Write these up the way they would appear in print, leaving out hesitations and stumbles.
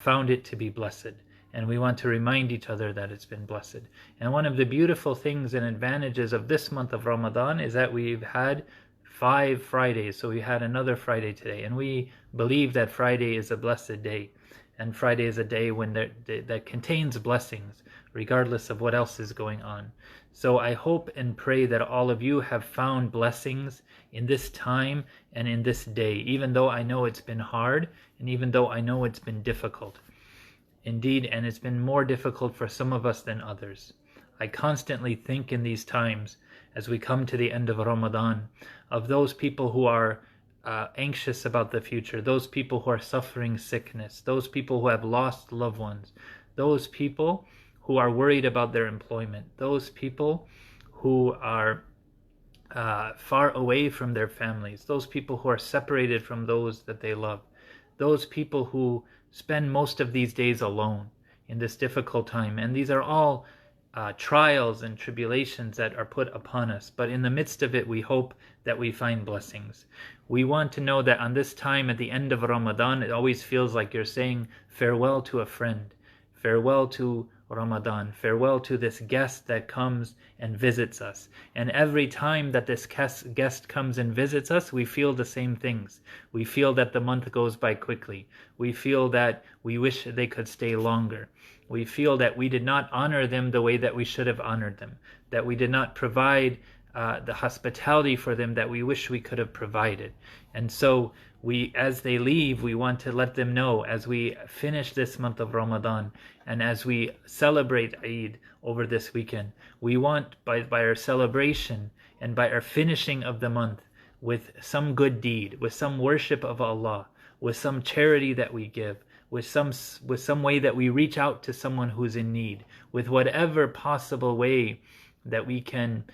found it to be blessed. And we want to remind each other that it's been blessed. And one of the beautiful things and advantages of this month of Ramadan is that we've had 5 Fridays. So we had another Friday today. And we believe that Friday is a blessed day. And Friday is a day when that contains blessings, regardless of what else is going on. So I hope and pray that all of you have found blessings in this time and in this day, even though I know it's been hard and even though I know it's been difficult. Indeed, and it's been more difficult for some of us than others. I constantly think in these times, as we come to the end of Ramadan, of those people who are anxious about the future, those people who are suffering sickness, those people who have lost loved ones, those people who are worried about their employment, those people who are far away from their families, those people who are separated from those that they love, those people who spend most of these days alone in this difficult time. And these are all trials and tribulations that are put upon us. But in the midst of it, we hope that we find blessings. We want to know that on this time at the end of Ramadan, it always feels like you're saying farewell to a friend, farewell to Ramadan, farewell to this guest that comes and visits us. And every time that this guest comes and visits us, we feel the same things. We feel that the month goes by quickly. We feel that we wish they could stay longer. We feel that we did not honor them the way that we should have honored them, that we did not provide the hospitality for them that we wish we could have provided. And so as they leave, we want to let them know, as we finish this month of Ramadan and as we celebrate Eid over this weekend, we want by our celebration and by our finishing of the month with some good deed, with some worship of Allah, with some charity that we give, with some way that we reach out to someone who's in need, with whatever possible way that we can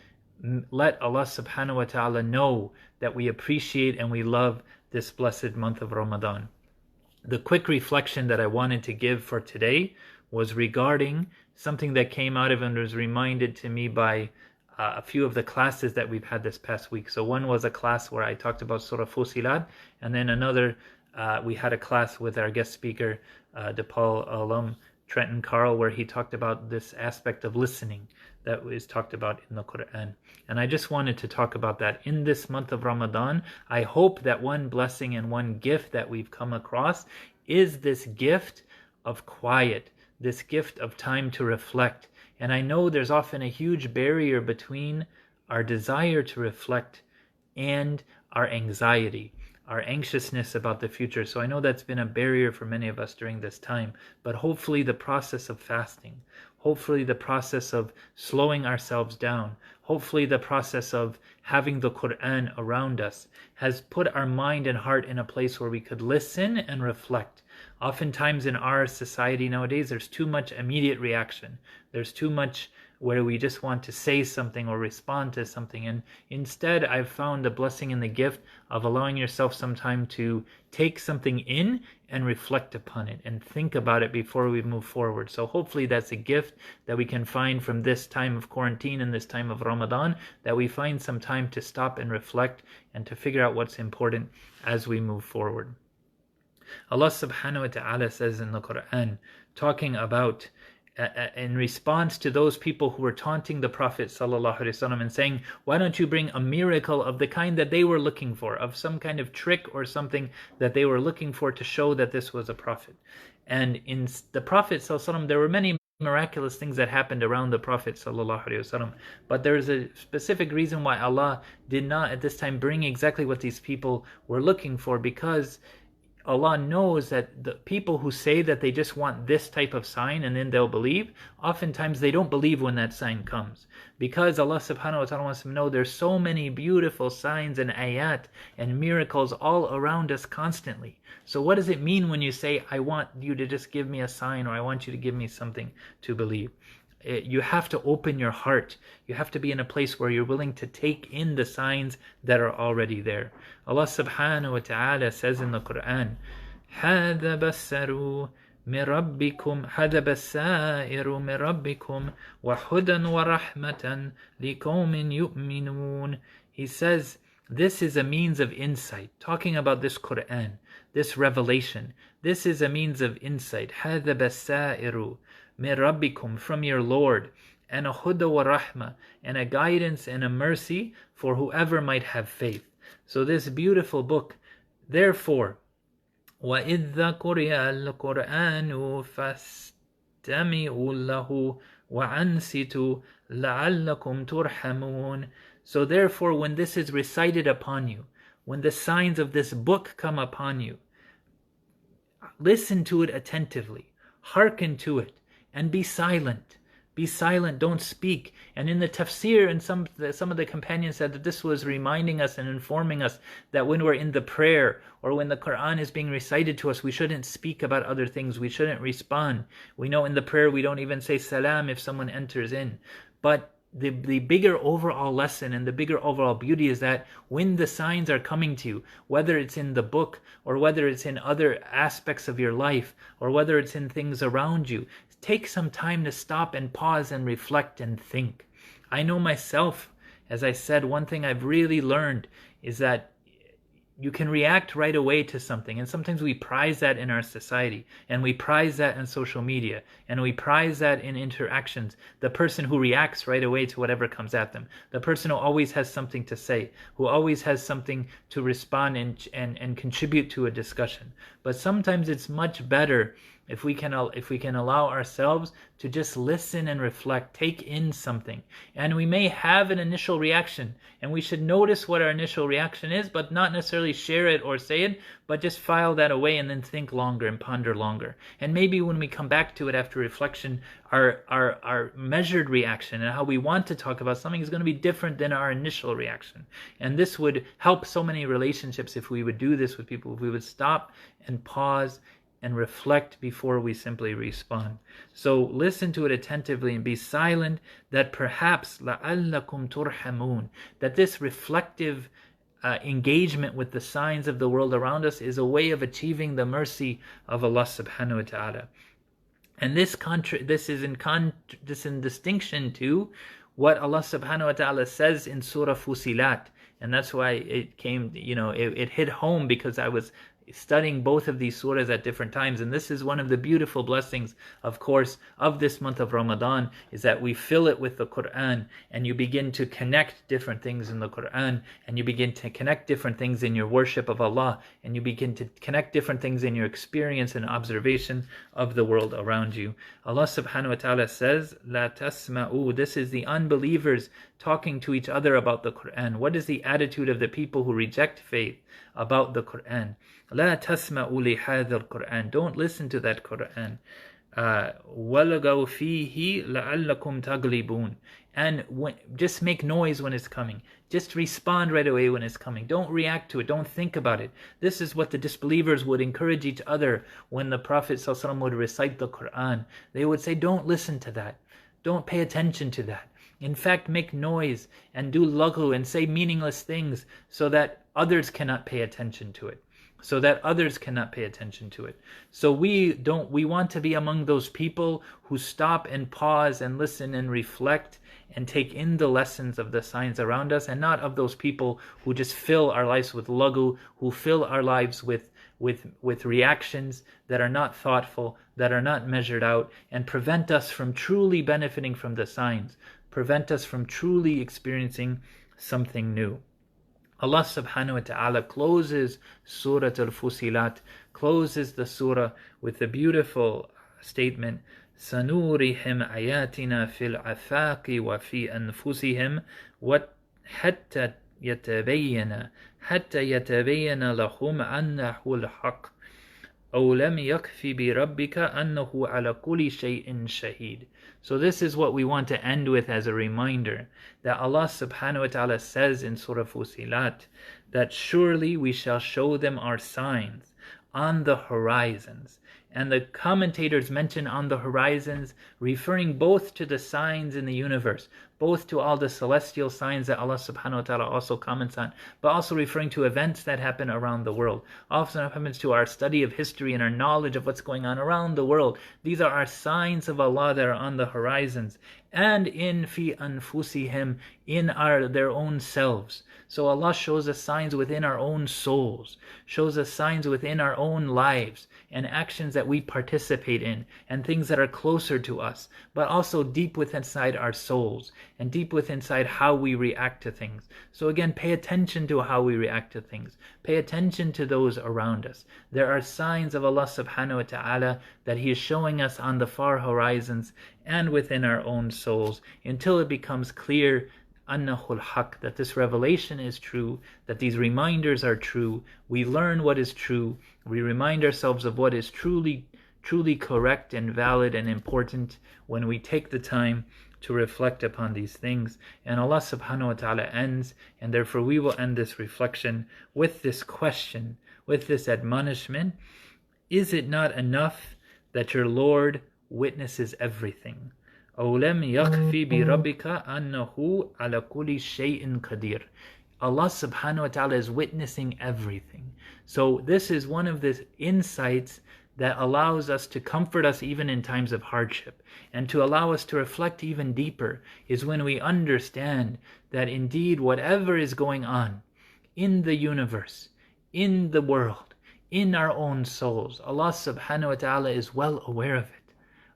let Allah subhanahu wa ta'ala know that we appreciate and we love this blessed month of Ramadan. The quick reflection that I wanted to give for today was regarding something that came out of and was reminded to me by a few of the classes that we've had this past week. So one was a class where I talked about Surah Fusilat, and then another we had a class with our guest speaker, DePaul alum Trenton Carl, where he talked about this aspect of listening that is talked about in the Quran. And I just wanted to talk about that in this month of Ramadan. I hope that one blessing and one gift that we've come across is this gift of quiet, this gift of time to reflect. And I know there's often a huge barrier between our desire to reflect and our anxiety, our anxiousness about the future. So I know that's been a barrier for many of us during this time, but hopefully the process of fasting, hopefully the process of slowing ourselves down, hopefully the process of having the Quran around us has put our mind and heart in a place where we could listen and reflect. Oftentimes in our society nowadays, there's too much immediate reaction. There's too much where we just want to say something or respond to something. And instead, I've found the blessing and the gift of allowing yourself some time to take something in and reflect upon it and think about it before we move forward. So hopefully that's a gift that we can find from this time of quarantine and this time of Ramadan, that we find some time to stop and reflect and to figure out what's important as we move forward. Allah subhanahu wa ta'ala says in the Quran, talking about in response to those people who were taunting the Prophet ﷺ and saying, why don't you bring a miracle of the kind that they were looking for, of some kind of trick or something that they were looking for to show that this was a prophet. And in the Prophet ﷺ, there were many miraculous things that happened around the Prophet ﷺ, but there's a specific reason why Allah did not at this time bring exactly what these people were looking for, because Allah knows that the people who say that they just want this type of sign and then they'll believe, oftentimes they don't believe when that sign comes. Because Allah subhanahu wa ta'ala wants them to know there's so many beautiful signs and ayat and miracles all around us constantly. So what does it mean when you say, I want you to just give me a sign, or I want you to give me something to believe? You have to open your heart. You have to be in a place where you're willing to take in the signs that are already there. Allah subhanahu wa ta'ala says in the Quran, هَذَا بَسَّرُوا مِن رَبِّكُمْ هَذَا بَسَّائِرُ مِن رَبِّكُمْ وَهُدًى وَرَحْمَةً لِقَوْمٍ يُؤْمِنُونَ. He says, This is a means of insight. Talking about this Quran, this revelation, this is a means of insight. هَذَا بَسَائِرُ مِن رَبِّكُمْ, from your Lord, and a huda wa rahma, and a guidance and a mercy for whoever might have faith. So this beautiful book, therefore, وَإِذَّا قُرِئَ الْقُرْآنُ فَاسْتَمِعُوا لَهُ وَأَنْصِتُوا لَعَلَّكُمْ تُرْحَمُونَ. So therefore, when this is recited upon you, when the signs of this book come upon you, listen to it attentively, hearken to it, and be silent. Be silent, don't speak. And in the tafsir, and some of the companions said that this was reminding us and informing us that when we're in the prayer or when the Quran is being recited to us, we shouldn't speak about other things. We shouldn't respond. We know in the prayer we don't even say salam if someone enters in. But the bigger overall lesson and the bigger overall beauty is that when the signs are coming to you, whether it's in the book or whether it's in other aspects of your life or whether it's in things around you, take some time to stop and pause and reflect and think. I know myself, as I said, one thing I've really learned is that you can react right away to something, and sometimes we prize that in our society, and we prize that in social media, and we prize that in interactions. The person who reacts right away to whatever comes at them, the person who always has something to say, who always has something to respond and contribute to a discussion. But sometimes it's much better if we can allow ourselves to just listen and reflect, take in something. And we may have an initial reaction, and we should notice what our initial reaction is, but not necessarily share it or say it, but just file that away and then think longer and ponder longer. And maybe when we come back to it after reflection, our measured reaction and how we want to talk about something is going to be different than our initial reaction. And this would help so many relationships if we would do this with people, if we would stop and pause and reflect before we simply respond. So listen to it attentively and be silent, that perhaps لَعَلَّكُمْ تُرْحَمُونَ, that this reflective engagement with the signs of the world around us is a way of achieving the mercy of Allah subhanahu wa ta'ala. And this is in distinction to what Allah subhanahu wa ta'ala says in Surah Fusilat. And that's why it came, it hit home, because I was studying both of these surahs at different times. And this is one of the beautiful blessings, of course, of this month of Ramadan, is that we fill it with the Quran, and you begin to connect different things in the Quran, and you begin to connect different things in your worship of Allah, and you begin to connect different things in your experience and observation of the world around you. Allah subhanahu wa ta'ala says, La tasma'u, this is the unbelievers talking to each other about the Quran. What is the attitude of the people who reject faith about the Quran? La tasma'u li hadha al-Quran, don't listen to that Quran. وَلَغَوْا فِيهِ لَعَلَّكُمْ تَغْلِبُونَ, and just make noise when it's coming. Just respond right away when it's coming. Don't react to it. Don't think about it. This is what the disbelievers would encourage each other when the Prophet ﷺ would recite the Quran. They would say, don't listen to that. Don't pay attention to that. In fact, make noise and do laghu and say meaningless things so that others cannot pay attention to it. So we want to be among those people who stop and pause and listen and reflect and take in the lessons of the signs around us, and not of those people who just fill our lives with laghu, who fill our lives with reactions that are not thoughtful, that are not measured out, and prevent us from truly benefiting from the signs, prevent us from truly experiencing something new. Allah subhanahu wa ta'ala closes Surah Al-Fusilat, closes the surah with the beautiful statement, سَنُورِهِمْ آيَاتِنَا فِي الْآفَاقِ وَفِي أَنفُسِهِمْ حَتَّى يَتَبَيَّنَ لَهُمْ أَنَّهُ الْحَقُّ أَوْ لَمْ يَكْفِ بِرَبِّكَ أَنَّهُ عَلَى كُلِّ شَيْءٍ شَهِيدٌ. So this is what we want to end with as a reminder, that Allah subhanahu wa ta'ala says in Surah Fusilat that surely we shall show them our signs on the horizons. And the commentators mention on the horizons, referring both to the signs in the universe, both to all the celestial signs that Allah subhanahu wa ta'ala also comments on, but also referring to events that happen around the world. Also happens to our study of history and our knowledge of what's going on around the world. These are our signs of Allah that are on the horizons. And in fi anfusihim, in their own selves. So Allah shows us signs within our own souls, shows us signs within our own lives, and actions that we participate in, and things that are closer to us, but also deep within inside our souls, and deep within inside how we react to things. So again, pay attention to how we react to things. Pay attention to those around us. There are signs of Allah subhanahu wa ta'ala that He is showing us on the far horizons and within our own souls, until it becomes clear annahul haq, that this revelation is true, that these reminders are true. We learn what is true. We remind ourselves of what is truly correct and valid and important when we take the time to reflect upon these things. And Allah subhanahu wa ta'ala ends, and therefore we will end this reflection with this question, with this admonishment: is it not enough that your Lord witnesses everything? أَوْلَمْ يَخْفِ بِرَبِّكَ أَنَّهُ عَلَى كُلِّ شَيْءٍ قَدِيرٌ. Allah subhanahu wa ta'ala is witnessing everything. So this is one of the insights that allows us to comfort us even in times of hardship, and to allow us to reflect even deeper, is when we understand that indeed whatever is going on in the universe, in the world, in our own souls, Allah subhanahu wa ta'ala is well aware of it.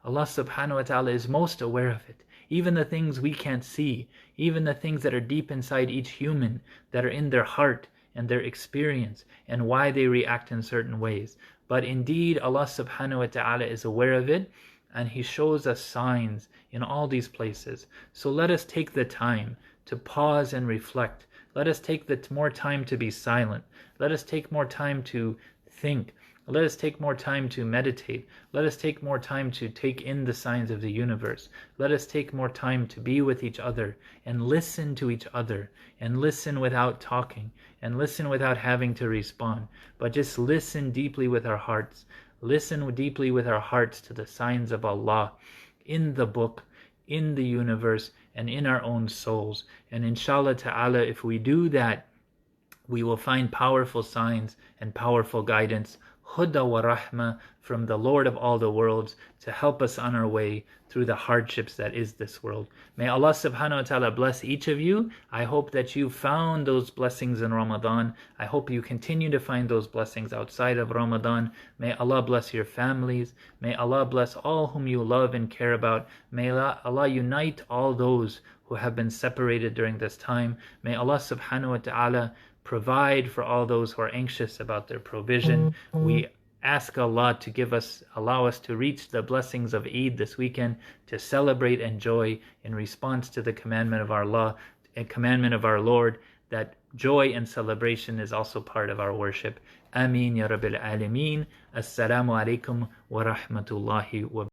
Allah subhanahu wa ta'ala is most aware of it. Even the things we can't see, even the things that are deep inside each human, that are in their heart and their experience, and why they react in certain ways. But indeed, Allah subhanahu wa ta'ala is aware of it, and He shows us signs in all these places. So let us take the time to pause and reflect. Let us take more time to be silent. Let us take more time to think. Let us take more time to meditate. Let us take more time to take in the signs of the universe. Let us take more time to be with each other and listen to each other, and listen without talking, and listen without having to respond, but just listen deeply with our hearts. Listen deeply with our hearts to the signs of Allah in the book, in the universe, and in our own souls. And inshallah ta'ala, if we do that, we will find powerful signs and powerful guidance, huda wa rahma, from the Lord of all the worlds, to help us on our way through the hardships that is this world. May Allah subhanahu wa ta'ala bless each of you. I hope that you found those blessings in Ramadan. I hope you continue to find those blessings outside of Ramadan. May Allah bless your families. May Allah bless all whom you love and care about. May Allah unite all those who have been separated during this time. May Allah subhanahu wa ta'ala provide for all those who are anxious about their provision. We ask Allah to allow us to reach the blessings of Eid this weekend, to celebrate and joy in response to the commandment of Allah, a commandment of our Lord, that joy and celebration is also part of our worship. Ameen ya Rabbil Alameen. Assalamu alaikum wa rahmatullahi wa barakatuh.